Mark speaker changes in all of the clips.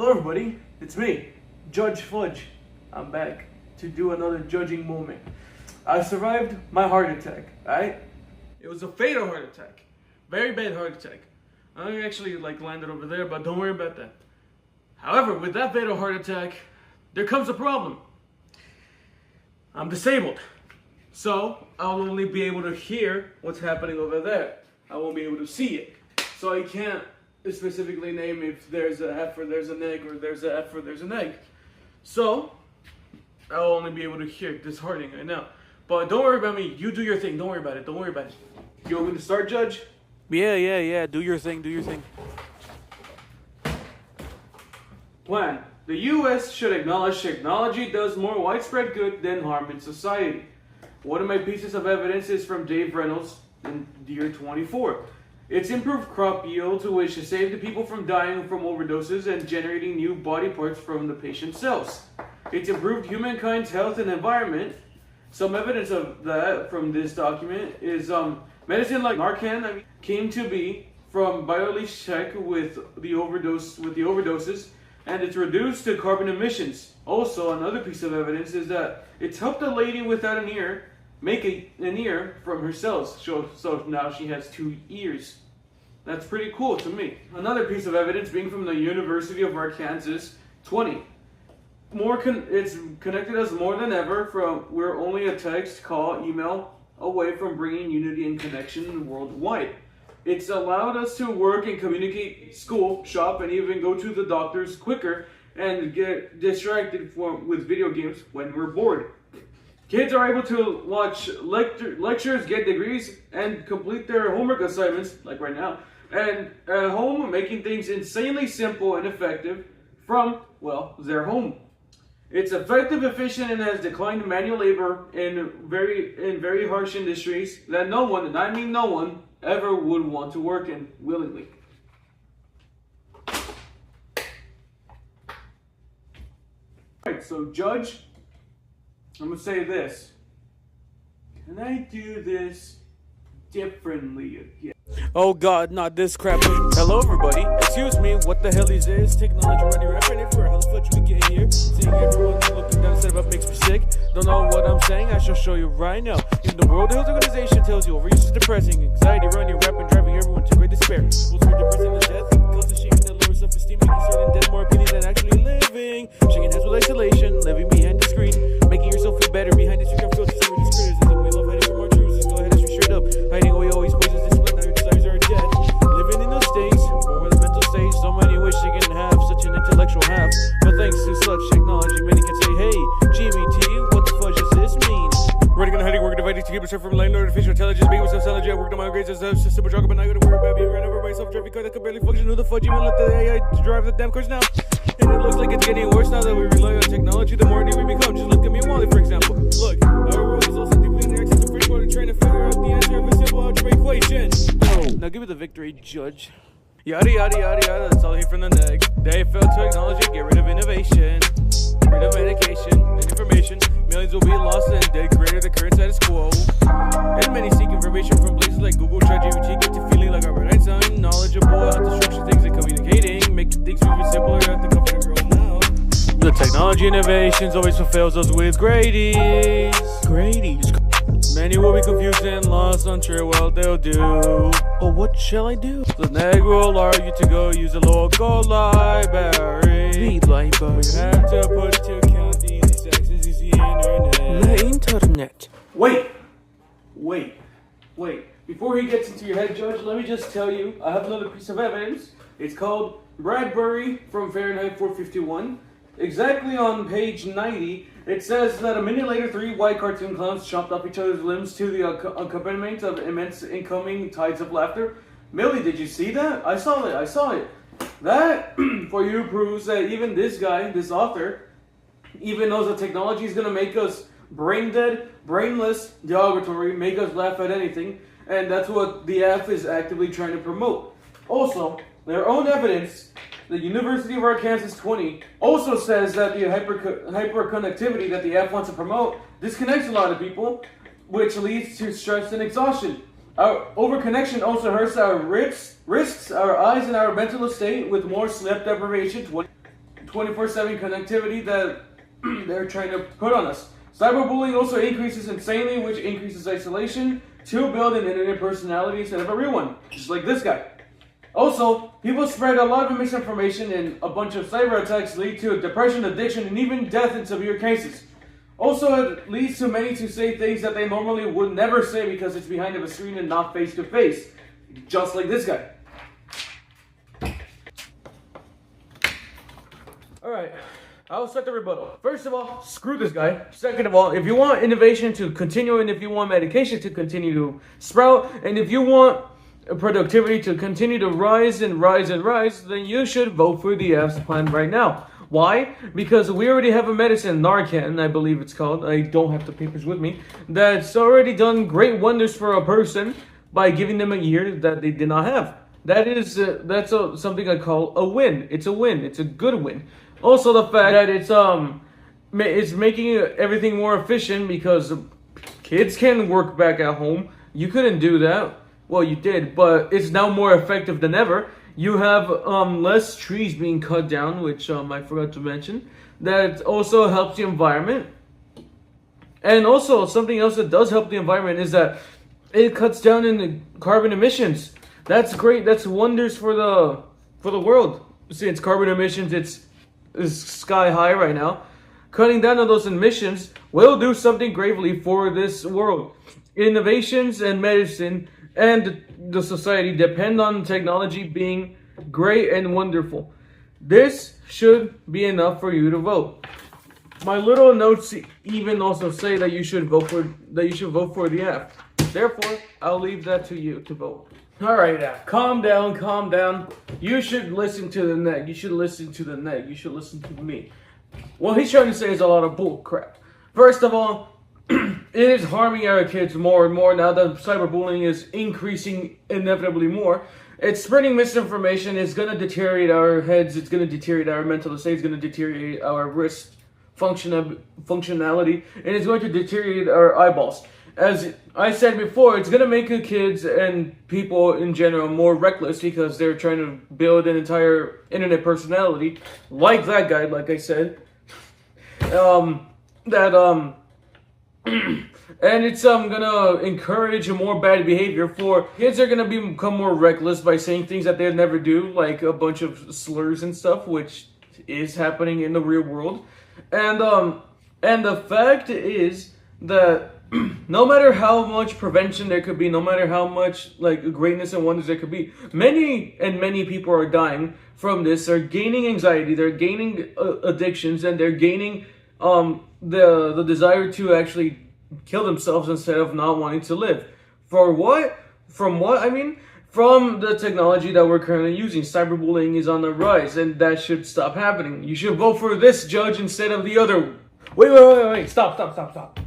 Speaker 1: Hello everybody, it's me, Judge Fudge. I'm back to do another judging moment. I survived my heart attack, alright? It was a fatal heart attack. Very bad heart attack. I actually landed over there, but don't worry about that. However, with that fatal heart attack, there comes a problem. I'm disabled. So, I'll only be able to hear what's happening over there. I won't be able to see it. So I can't specifically name if there's a F or there's an egg or there's a F or there's an egg. So, I'll only be able to hear disheartening right now. But don't worry about me. You do your thing. Don't worry about it. Don't worry about it. You want me to start, Judge? Yeah. Do your thing. Plan. The U.S. should acknowledge technology does more widespread good than harm in society. One of my pieces of evidence is from Dave Reynolds in the year 24. It's improved crop yield, which has saved the people from dying from overdoses and generating new body parts from the patient's cells. It's improved humankind's health and environment. Some evidence of that from this document is medicine like Narcan came to be from BioLeach Tech with the overdoses, and it's reduced the carbon emissions. Also, another piece of evidence is that it's helped a lady without an ear make an ear from her cells. So now she has 2 ears. That's pretty cool to me. Another piece of evidence being from the University of Arkansas, 20. It's connected us more than ever. We're only a text, call, email away from bringing unity and connection worldwide. It's allowed us to work and communicate, school, shop, and even go to the doctors quicker and get distracted with video games when we're bored. Kids are able to watch lectures, get degrees, and complete their homework assignments, like right now, and at home, making things insanely simple and effective from, their home. It's effective, efficient, and has declined manual labor in very harsh industries that no one, and I mean no one, ever would want to work in willingly. Alright, so Judge, I'm going to say this. Can I do this differently again? Oh God, not this crap. Hello everybody, excuse me, what the hell is this? Technology running rapid everywhere, how the fuck we get here? Seeing everyone looking down the set up makes me sick. Don't know what I'm saying, I shall show you right now. Even the World Health Organization tells you overuse is depressing. Anxiety running rapid, driving everyone to great despair. What's more depressing than death? Cause the shaming that lowers self-esteem, making certain dead more opinion than actually living. Shaking hands with isolation, living behind the screen, making yourself feel better behind the screen. Filters and criticism, we love hiding from our truths. Just go ahead and shoot straight up, hiding away always poisons discipline. Now your desires are dead. Living in those states, or the mental stage, so many wish they can have such an intellectual half. But thanks to such technology, many can say, hey, GBT, what the fudge does this mean? Running on hiding, working dividing to keep yourself from lying, artificial intelligence, being with self-knowledge. I worked on my grades as a simple jargon, but now I gotta worry about being ran over by a self-driving car that could barely function. Who the fudge even let the AI drive the damn cars now? And it looks like it's getting worse now that we rely on technology. The more new we become, just look at me and Wally, for example. Look, our world is also deeply interactive, so pretty much trying to figure out the answer of a simple algebra equation. Now give me the victory, Judge. Yada yada yada yada, that's all here from the neg. They failed technology, get rid of innovation, rid of medication and information. Millions will be lost and dead, greater the current status quo. And many seek information from places like Google, ChatGPT, get to feeling like Albert Einstein, knowledgeable how to structure things and communicating, making things move simpler at the comfort of your own now. The technology innovations always fulfills us with Grady's. Many will be confused and lost, unsure what they'll do. Oh, what shall I do? The neg will argue to go use a local library. The library. We have to put to count these access is the internet. The internet. Wait. Before he gets into your head, Judge, let me just tell you, I have another piece of evidence. It's called Bradbury from Fahrenheit 451. Exactly on page 90, it says that a minute later, 3 white cartoon clowns chopped off each other's limbs to the accompaniment of immense incoming tides of laughter. Millie, did you see that? I saw it. That, for you, proves that even this guy, this author, even knows that technology is going to make us brain dead, brainless, derogatory, make us laugh at anything, and that's what the F is actively trying to promote. Also, their own evidence, the University of Arkansas 20, also says that the hyperconnectivity that the F wants to promote disconnects a lot of people, which leads to stress and exhaustion. Our overconnection also hurts our wrists, our eyes, and our mental state with more sleep deprivation. 24/7 connectivity that they're trying to put on us. Cyberbullying also increases insanely, which increases isolation to build an internet personality instead of a real one, just like this guy. Also, people spread a lot of misinformation, and a bunch of cyber attacks lead to depression, addiction, and even death in severe cases. Also, it leads to many to say things that they normally would never say because it's behind of a screen and not face to face, just like this guy. Alright, I'll start the rebuttal. First of all, screw this guy. Second of all, if you want innovation to continue, and if you want medication to continue to sprout, and if you want productivity to continue to rise and rise and rise, then you should vote for the F's plan right now. Why? Because we already have a medicine, Narcan, I believe it's called. I don't have the papers with me. That's already done great wonders for a person by giving them a year that they did not have. That's something I call a win. It's a win. It's a good win. Also, the fact that it's making everything more efficient because kids can work back at home. You couldn't do that. Well, you did, but it's now more effective than ever. You have less trees being cut down, which I forgot to mention. That also helps the environment. And also, something else that does help the environment is that it cuts down in the carbon emissions. That's great. That's wonders for the world. Since carbon emissions is sky high right now, cutting down on those emissions will do something gravely for this world. Innovations and medicine and the society depend on technology being great and wonderful. This should be enough for you to vote. My little notes even also say that you should vote for the F. Therefore, I'll leave that to you to vote. Alright, calm down. You should listen to the neck. You should listen to the neck. You should listen to me. What he's trying to say is a lot of bull crap. First of all, it is harming our kids more and more now that cyberbullying is increasing inevitably more. It's spreading misinformation. It's going to deteriorate our heads. It's going to deteriorate our mental state. It's going to deteriorate our wrist functionality. And it's going to deteriorate our eyeballs. As I said before, it's going to make the kids and people in general more reckless because they're trying to build an entire internet personality. Like that guy, like I said. And it's gonna encourage more bad behavior for kids. Are gonna become more reckless by saying things that they'd never do, like a bunch of slurs and stuff, which is happening in the real world. And the fact is that no matter how much prevention there could be, no matter how much like greatness and wonders there could be, many people are dying from this. They're gaining anxiety, they're gaining addictions, and they're gaining the desire to actually kill themselves instead of not wanting to live. For what? From what? I mean, from the technology that we're currently using. Cyberbullying is on the rise, and that should stop happening. You should vote for this judge instead of the other. Wait. Stop.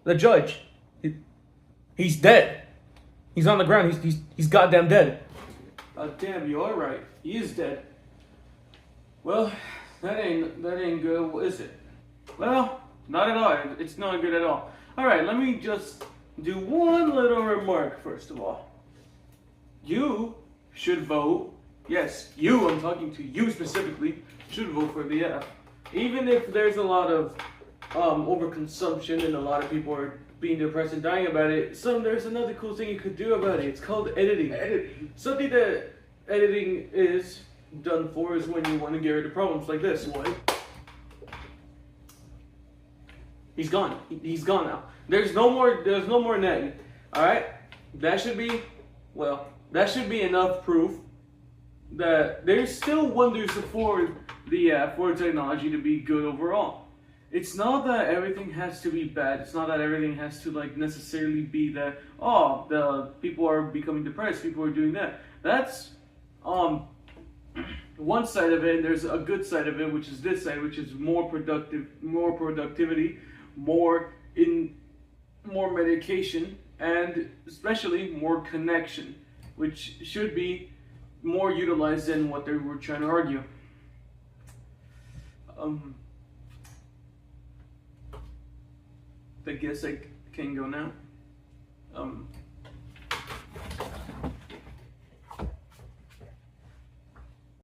Speaker 1: The judge, he's dead. He's on the ground. He's goddamn dead. Damn, you are right. He is dead. Well, that ain't good, is it? Well, not at all. It's not good at all. Alright, let me just do one little remark first of all. You should vote. Yes, you, I'm talking to you specifically, should vote for the F. Even if there's a lot of overconsumption and a lot of people are being depressed and dying about it, there's another cool thing you could do about it. It's called editing. Something that editing is done for is when you want to get rid of problems like this. What? He's gone. He's gone now. There's no more neg. Alright? That should be enough proof that there's still wonders for technology to be good overall. It's not that everything has to be bad. It's not that everything has to necessarily be that the people are becoming depressed, people are doing that. That's one side of it, and there's a good side of it, which is this side, which is more productivity, more medication, and especially more connection, which should be more utilized than what they were trying to argue. I guess I can go now.